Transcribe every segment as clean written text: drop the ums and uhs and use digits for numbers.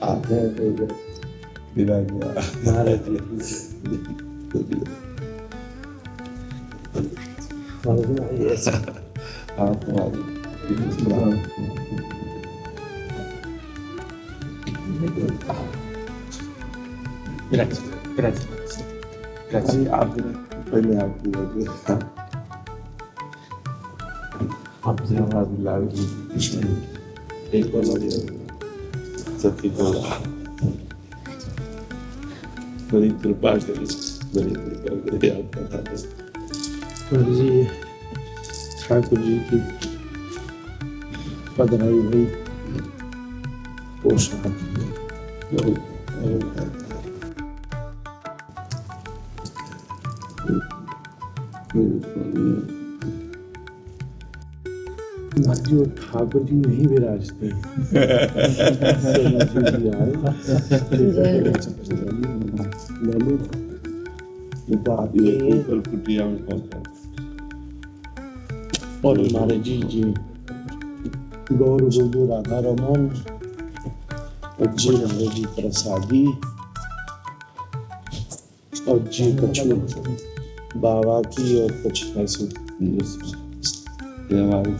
आते हैं तो बिना महाराज जी ऐसा आप तुम्हारी grazie आप पहले आपकी आप हमारी लाइफ एक बार सबकी बड़ी कृपा करी आपका था जी ठाकुर जी की पधराई हुई पोशाक जी वो ठाकुर जी नहीं विराजते कुटिया में पहुंचा और हमारे जी जी गौर गोलू राधा रमन और जी हमारे जी प्रसादी और जी कछु बाबा की और कुछ ऐसे हमारी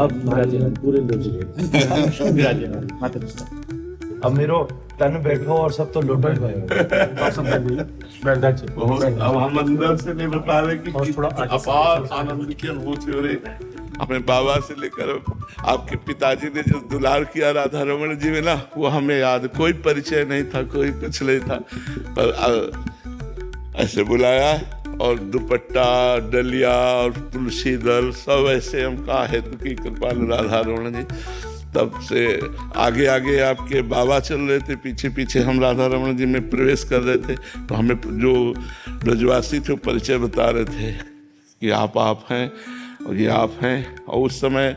अब महाराज पूरे लोग अब मेरो तन बैठो और सब तो लौटो ही अब हम अंदर से नहीं बता रहे कि कितना अपार आनंद की अनुभूति हो रही है। अपने बाबा से लेकर आपके पिताजी ने जो दुलार किया राधा रमन जी में ना, वो हमें याद, कोई परिचय नहीं था, कोई कुछ नहीं था, पर ऐसे बुलाया और दुपट्टा डलिया और तुलसी दल सब ऐसे हम कहा हेतु की कृपालु राधा रमन जी। तब से आगे आगे आपके बाबा चल रहे थे, पीछे पीछे हम राधा रमन जी में प्रवेश कर रहे थे, तो हमें जो ब्रजवासी थे परिचय बता रहे थे कि आप हैं और ये आप हैं। और उस समय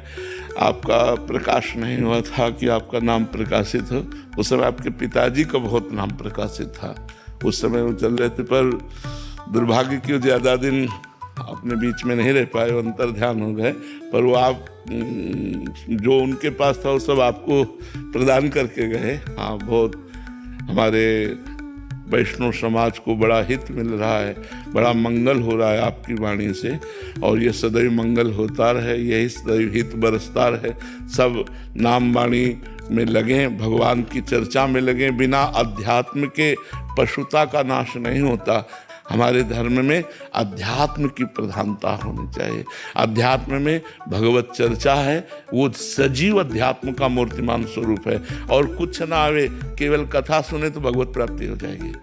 आपका प्रकाश नहीं हुआ था कि आपका नाम प्रकाशित हो, उस समय आपके पिताजी का बहुत नाम प्रकाशित था, उस समय वो चल रहे थे। पर दुर्भाग्य की ज़्यादा दिन अपने बीच में नहीं रह पाए, अंतर ध्यान हो गए, पर वो आप जो उनके पास था वो सब आपको प्रदान करके गए। हाँ, बहुत हमारे वैष्णव समाज को बड़ा हित मिल रहा है, बड़ा मंगल हो रहा है आपकी वाणी से, और ये सदैव मंगल होता रहे, यही सदैव हित बरसता रहे। सब नाम वाणी में लगे, भगवान की चर्चा में लगे, बिना अध्यात्म के पशुता का नाश नहीं होता। हमारे धर्म में अध्यात्म की प्रधानता होनी चाहिए। अध्यात्म में भगवत चर्चा है, वो सजीव अध्यात्म का मूर्तिमान स्वरूप है, और कुछ ना आवे, केवल कथा सुने तो भगवत प्राप्ति हो जाएगी।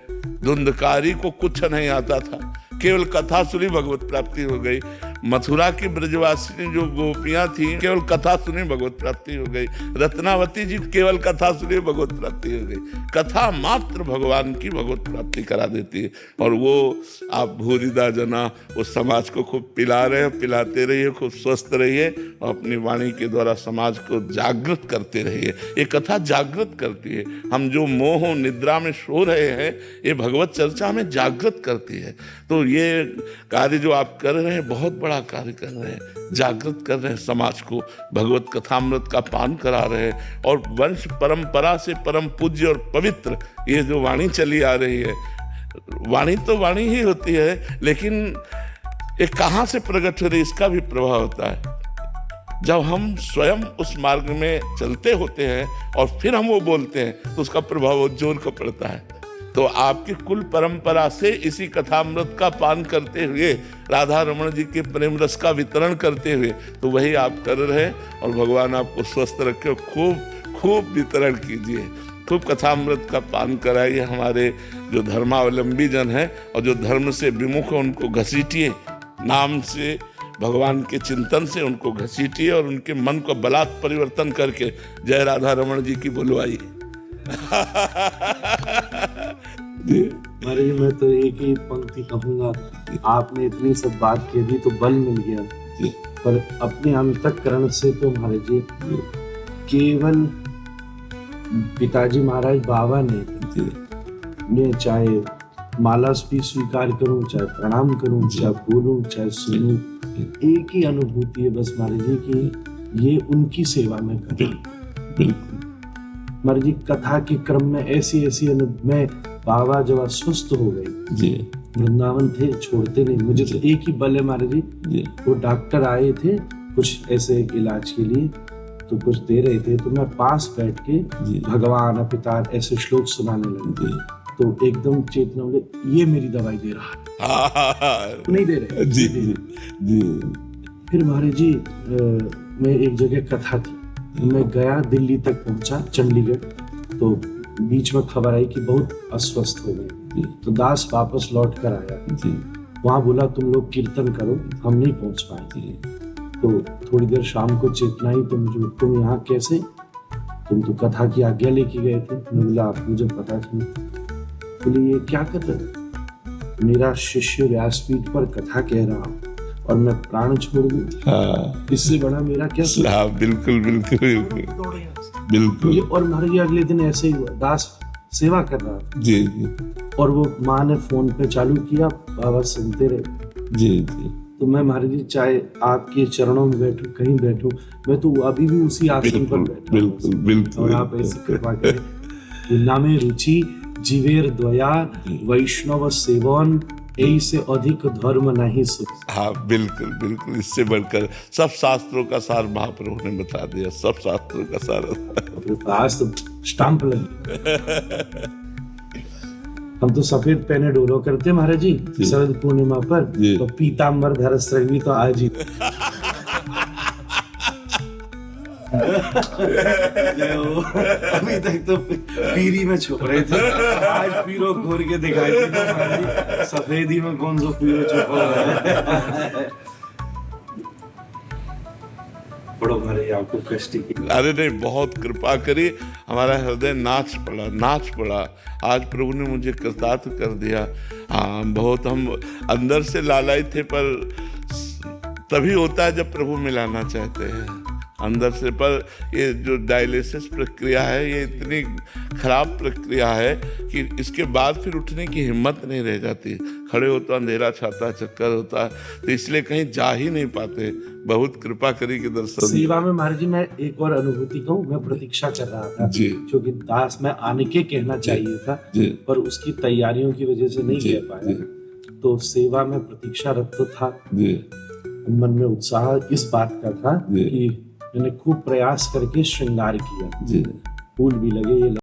धुंधकारी को कुछ नहीं आता था, केवल कथा सुनी भगवत प्राप्ति हो गई। मथुरा की ब्रजवासी जो गोपियां थी, केवल कथा सुनी भगवत प्राप्ति हो गई। रत्नावती जी केवल कथा सुनी भगवत प्राप्ति हो गई। कथा मात्र भगवान की भगवत प्राप्ति करा देती है। और वो आप भूरिदा जना उस समाज को खूब पिला रहे हो, पिलाते रहिए, खूब स्वस्थ रहिए, और अपनी वाणी के द्वारा समाज को जागृत करते रहिए। ये कथा जागृत करती है। हम जो मोह निद्रा में सो रहे हैं, ये भगवत चर्चा हमें जागृत करती है। तो ये कार्य जो आप कर रहे हैं, बहुत बड़ा कार्य कर रहे हैं, जागृत कर रहे हैं समाज को, भगवत कथामृत का पान करा रहे हैं। और वंश परंपरा से परम पूज्य और पवित्र ये जो वाणी चली आ रही है, वाणी तो वाणी ही होती है, लेकिन ये कहाँ से प्रकट हो रही है, इसका भी प्रभाव होता है। जब हम स्वयं उस मार्ग में चलते होते हैं और फिर हम वो बोलते हैं, तो उसका प्रभाव जोर का पड़ता है। तो आपकी कुल परंपरा से इसी कथामृत का पान करते हुए, राधा रमन जी के प्रेम रस का वितरण करते हुए, तो वही आप कर रहे हैं। और भगवान आपको स्वस्थ रखे, खूब खूब वितरण कीजिए, खूब कथामृत का पान कराइए। हमारे जो धर्मावलंबी जन हैं और जो धर्म से विमुख हैं, उनको घसीटिए, नाम से, भगवान के चिंतन से उनको घसीटिए, और उनके मन को बलात् परिवर्तन करके जय राधा रमन जी की बुलवाइए। महाराज मैं तो एक ही पंक्ति कहूंगा, आपने इतनी सब बात कह दी तो बल मिल गया, पर अपने अंतःकरण से तो महाराज जी केवल पिताजी महाराज बाबा ने मैं चाहे माला भी स्वीकार करूं, चाहे प्रणाम करूं, चाहे बोलूं, चाहे सुनूं, एक ही अनुभूति है बस महाराज जी की, ये उनकी सेवा में करूं। महाराज जी कथा के क्रम में ऐसी ऐसी मैं बाबा जब अस्वस्थ हो गए जी वृंदावन थे, छोड़ते नहीं मुझे, तो एक ही बल है महाराज जी। जी वो डॉक्टर आए थे कुछ ऐसे इलाज के लिए, तो कुछ दे रहे थे, तो मैं पास बैठ के जी भगवान पिता ऐसे श्लोक सुनाने लगे, जी तो एकदम चेतना बोले ये मेरी दवाई दे रहा है, नहीं दे रहे। जी जी जी फिर महाराज जी मैं एक जगह कथा थी, मैं गया दिल्ली तक पहुंचा चंडीगढ़, तो बीच में खबर आई कि बहुत अस्वस्थ हो गए, तो दास वापस लौट कर आया। जी वहां बोला तुम लोग कीर्तन करो, हम नहीं पहुंच पाए। जी तो थोड़ी देर शाम को चेतना आई, तुम यहाँ कैसे, तुम तो कथा की आज्ञा लेके गए थे। मैं बोला आप मुझे पता नहीं। बोले ये क्या कर रहे हो, मेरा शिष्य व्यासपीठ पर कथा कह रहा हूँ और मैं प्राण छोड़ दूं, हाँ इससे बड़ा मेरा क्या सुख? हाँ, बिल्कुल बिल्कुल बिल्कुल बिल्कुल और महाराज जी अगले दिन ऐसे ही हुआ, दास सेवा कर रहा था जी जी और वो माँ ने फोन पे चालू किया, बाबा सुनते रहे। जी जी तो मैं महाराज जी चाहे आपके चरणों में बैठूं कहीं बैठूं, मैं तो अभी भी उसी आसन पर बिल्कुल बैठा हूं। बिल्कुल बिल्कुल और आप ऐसी कृपा करें। नामे रुचि जीवेर दया वैष्णव सेवन, यही से अधिक धर्म नहीं सुख। हाँ बिल्कुल बिल्कुल, इससे बढ़कर सब शास्त्रों का सार महाप्रभु ने बता दिया, सब शास्त्रों का सार। आज तो स्टाम्प लगी। हम तो सफेद पहने डोलो करते महाराज जी शरद पूर्णिमा पर, तो पीताम्बर धरस्त्र भी तो आज ही। अभी तक तो पीरी में छुप रहे थे, आज पीरो घोर के दिखाई दी सफेदी में कौन सा पीरो छुपा है। बड़ो भारी आपको कष्ट की। अरे नहीं, बहुत कृपा करी, हमारा हृदय नाच पड़ा। आज प्रभु ने मुझे कृतार्थ कर दिया। हाँ बहुत हम अंदर से लालायित थे, पर तभी होता है जब प्रभु मिलाना चाहते हैं अंदर से। पर ये जो डायलिसिस प्रक्रिया है, ये इतनी खराब प्रक्रिया है कि इसके बाद फिर उठने की हिम्मत नहीं रह जाती। खड़े हो तो अंधेरा छाता, चक्कर होता है, तो इसलिए कहीं जा ही नहीं पाते। बहुत कृपा करी के दर्शन। सेवा में महाराज जी मैं एक और अनुभूति कहूँ, मैं प्रतीक्षा कर रहा था जी, क्योंकि दास में आने के कहना चाहिए था जी, पर उसकी तैयारियों की वजह से नहीं जी, कह पाया। तो सेवा में प्रतीक्षारत तो था, जी, मन में उत्साह इस बात का था जी। कि मैंने खूब प्रयास करके श्रृंगार किया, जी। फूल भी लगे, ये